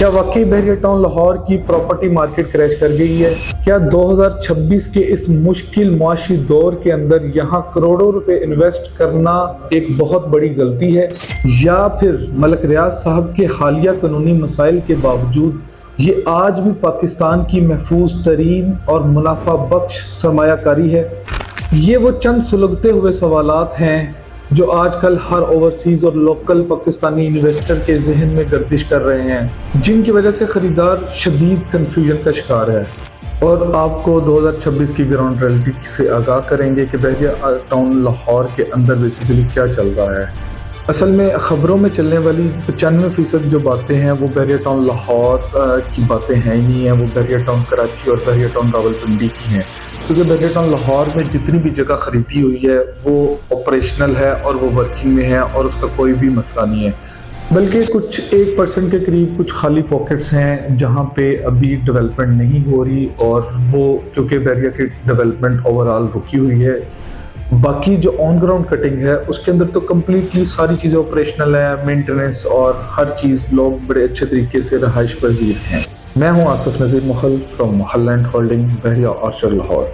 क्या वाकई बहरिया टाउन लाहौर की प्रॉपर्टी मार्केट क्रैश कर गई है? क्या 2026 के इस मुश्किल मुआशी दौर के अंदर यहाँ करोड़ों रुपए इन्वेस्ट करना एक बहुत बड़ी गलती है, या फिर मलक रियाज साहब के हालिया कानूनी मसाइल के बावजूद ये आज भी पाकिस्तान की महफूज तरीन और मुनाफा बख्श सरमायाकारी है? ये वो चंद सुलगते हुए सवालात हैं जो आजकल हर ओवरसीज और लोकल पाकिस्तानी इन्वेस्टर के जहन में गर्दिश कर रहे हैं, जिनकी वजह से खरीदार शदीद कंफ्यूजन का शिकार है। और आपको 2026 की ग्राउंड रियलिटी से आगाह करेंगे कि बहरिया टाउन लाहौर के अंदर बेसिकली क्या चल रहा है। असल में खबरों में चलने वाली 95% जो बातें हैं वो बहरिया टाउन लाहौर की बातें हैं ही नहीं है, वो बहरिया टाउन कराची और बहरिया टाउन रावलपिंडी की हैं। क्योंकि बहरिया टाउन लाहौर में जितनी भी जगह खरीदी हुई है वो ऑपरेशनल है और वो वर्किंग में है और उसका कोई भी मसला नहीं है, बल्कि कुछ 1% के करीब कुछ खाली पॉकेट्स हैं जहाँ पे अभी डेवलपमेंट नहीं हो रही, और वो क्योंकि बहरिया की डेवलपमेंट ओवरऑल रुकी हुई है। बाकी जो ऑन ग्राउंड कटिंग है उसके अंदर तो कम्प्लीटली सारी चीज़ें ऑपरेशनल है, मेंटेनेंस और हर चीज़ लोग बड़े अच्छे तरीके से रहाइश पजीर हैं। मैं हूं आसिफ नज़ीर महल from Mahal land holding Bahria orchard Lahore.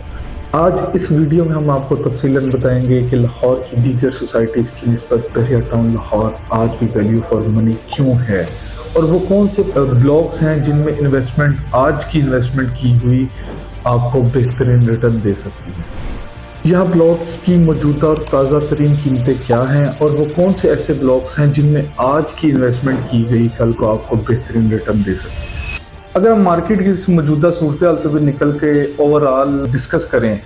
आज इस वीडियो में हम आपको तफसीलन बताएंगे कि लाहौर की दीगर सोसाइटीज़ की निस्बत बहरिया टाउन लाहौर आज भी वैल्यू फॉर मनी क्यों है, और वो कौन से ब्लॉक्स हैं जिनमें इन्वेस्टमेंट आज की इन्वेस्टमेंट की हुई आपको बेहतरीन रिटर्न दे सकती है। यहाँ ब्लॉक्स की मौजूदा और ताज़ा तरीन कीमतें क्या हैं, और वो कौन से ऐसे ब्लॉक्स हैं जिनमें आज की इन्वेस्टमेंट की गई कल को आपको बेहतरीन रिटर्न दे सकती है। अगर हम मार्केट की इस मौजूदा सूरत हाल से भी निकल के ओवरऑल डिस्कस करें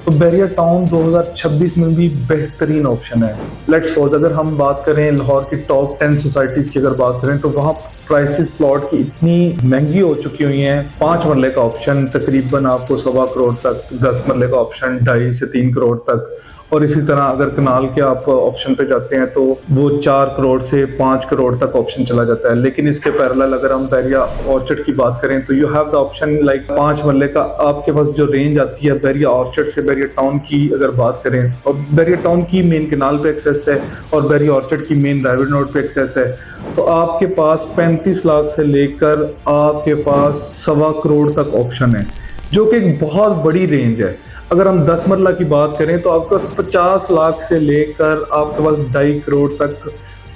तो बहरिया टाउन 2026 में भी बेहतरीन ऑप्शन है। लेट्स सपोज अगर हम बात करें लाहौर की टॉप 10 सोसाइटीज़ की अगर बात करें तो वहाँ प्राइसेस प्लॉट की इतनी महंगी हो चुकी हुई हैं। 5 मरले का ऑप्शन तकरीबन आपको 1.25 करोड़ तक, 10 मरले का ऑप्शन 2.5 से 3 करोड़ तक, और इसी तरह अगर कनाल के आप ऑप्शन पे जाते हैं तो वो 4 करोड़ से 5 करोड़ तक ऑप्शन चला जाता है। लेकिन इसके पैरेलल अगर हम बहरिया ऑर्चर्ड की बात करें तो you have the option like 5 मरले का आपके पास जो रेंज आती है बहरिया ऑर्चर्ड से बहरिया टाउन की अगर बात करें, और बहरिया टाउन की मेन कनाल पे एक्सेस है और बहरिया ऑर्चर्ड की मेन राइवल रोड पे एक्सेस है, तो आपके पास 35 लाख से लेकर आपके पास 1.25 करोड़ तक ऑप्शन है, जो कि एक बहुत बड़ी रेंज है। अगर हम 10 मरला की बात करें तो आपके पास 50 लाख से लेकर आपके पास 2.5 करोड़ तक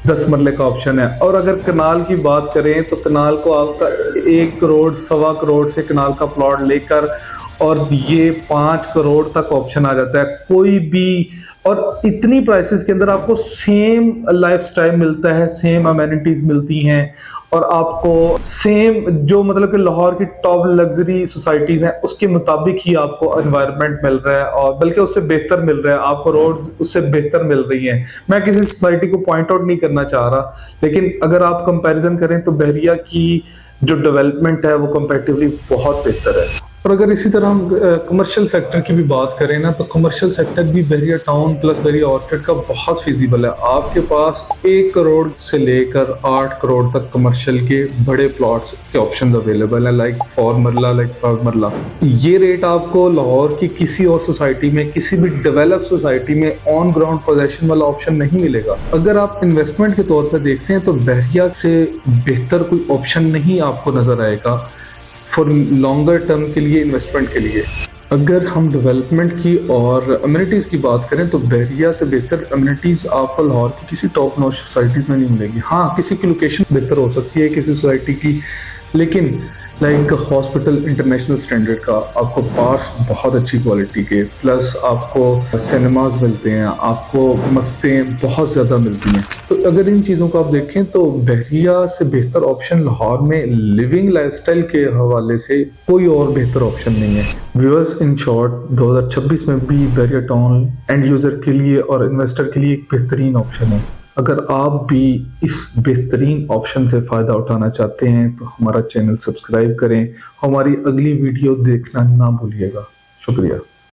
10 मरले का ऑप्शन है। और अगर कनाल की बात करें तो कनाल को आपका 1 करोड़ 1.25 करोड़ से कनाल का प्लॉट लेकर और ये 5 करोड़ तक ऑप्शन आ जाता है कोई भी। और इतनी प्राइसेस के अंदर आपको सेम लाइफस्टाइल मिलता है, सेम अमेनिटीज मिलती हैं, और आपको सेम जो मतलब कि लाहौर की टॉप लग्जरी सोसाइटीज हैं उसके मुताबिक ही आपको एनवायरनमेंट मिल रहा है, और बल्कि उससे बेहतर मिल रहा है, आपको रोड्स उससे बेहतर मिल रही हैं। मैं किसी सोसाइटी को पॉइंट आउट नहीं करना चाह रहा, लेकिन अगर आप कंपैरिजन करें तो बहरिया की जो डेवलपमेंट है वो कंपैरेटिवली बहुत बेहतर है। और अगर इसी तरह हम कमर्शियल सेक्टर की भी बात करें ना तो कमर्शियल सेक्टर भी बहरिया टाउन प्लस बहरिया ऑर्चर्ड का बहुत फिजिबल है। आपके पास 1 करोड़ से लेकर 8 करोड़ तक कमर्शियल के बड़े प्लॉट्स के ऑप्शन अवेलेबल है, लाइक 4 मरला, लाइक 5 मरला। ये रेट आपको लाहौर की किसी और सोसाइटी में, किसी भी डेवलप सोसाइटी में ऑन ग्राउंड पोजेशन वाला ऑप्शन नहीं मिलेगा। अगर आप इन्वेस्टमेंट के तौर पर देखते हैं तो बहरिया से बेहतर कोई ऑप्शन नहीं आपको नजर आएगा फॉर लॉन्गर टर्म के लिए, इन्वेस्टमेंट के लिए। अगर हम डेवलपमेंट की और अम्यूनिटीज़ की बात करें तो बहरिया से बेहतर अम्यूनिटीज़ आपको लाहौर की किसी टॉप नॉच सोसाइटीज़ में नहीं मिलेगी। हाँ, किसी की लोकेशन बेहतर हो सकती है किसी सोसाइटी की, लेकिन लाइक हॉस्पिटल इंटरनेशनल स्टैंडर्ड का आपको पार्ट्स बहुत अच्छी क्वालिटी के, प्लस आपको सिनेमाज मिलते हैं, आपको मस्तें बहुत ज़्यादा मिलती हैं। तो अगर इन चीज़ों को आप देखें तो बहरिया से बेहतर ऑप्शन लाहौर में लिविंग लाइफस्टाइल के हवाले से कोई और बेहतर ऑप्शन नहीं है। व्यूअर्स, इन शॉर्ट 2026 में भी बहरिया टाउन एंड यूज़र के लिए और इन्वेस्टर के लिए एक बेहतरीन ऑप्शन है। अगर आप भी इस बेहतरीन ऑप्शन से फ़ायदा उठाना चाहते हैं तो हमारा चैनल सब्सक्राइब करें, हमारी अगली वीडियो देखना ना भूलिएगा। शुक्रिया।